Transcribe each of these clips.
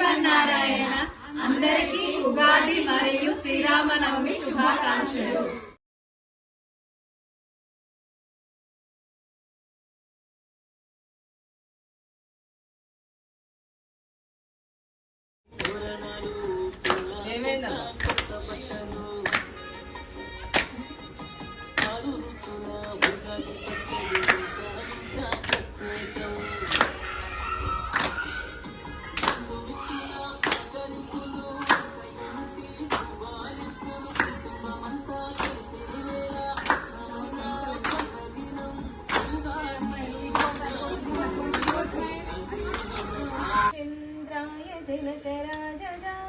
శ్రీమన్నారాయణ. అందరికీ ఉగాది మరియు శ్రీరామనవమి శుభాకాంక్షలు.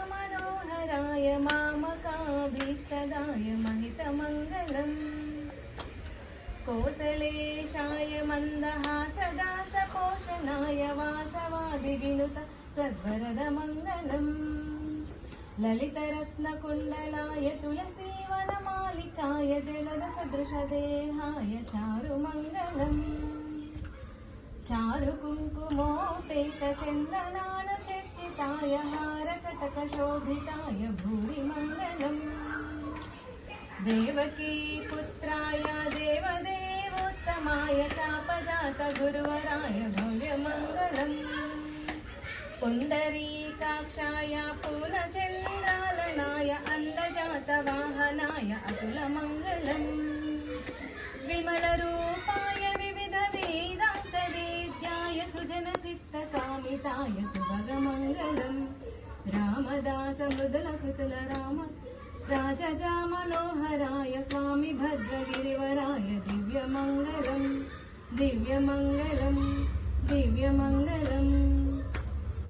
जनकराजमनोहराय मामकाभीष्टदाय महितमङ्गलम् कोसलेशाय मन्दहासदासपोषणाय वासवादिविनुत सद्वरदमङ्गलम् ललितरत्नकुण्डलाय तुलसीवनमालिकाय जलदसदृशदेहाय चारुमङ्गलम् चारु कुङ्कुमोपेत चन्दनानुचर्चिताय हारकटकशोभिताय भूरि मङ्गलम् देवकी पुत्राय देवदेवोत्तमाय चापजात गुरुवराय भव्यमङ्गलम् पुण्डरीकाक्षाय पूर्णचन्द्रालनाय अन्धजातवाहनाय अतुलमङ्गलम् विमलरूपाय विविधवेदान्तवेद्याय सुजनचित्तकामिताय सुभगमङ्गलम् रामदासमृदुलकृतुल राम राजजा मनोहराय स्वामी भद्रगिरिवराय दिव्यमङ्गलम् दिव्यमङ्गलम् दिव्यमङ्गलम्।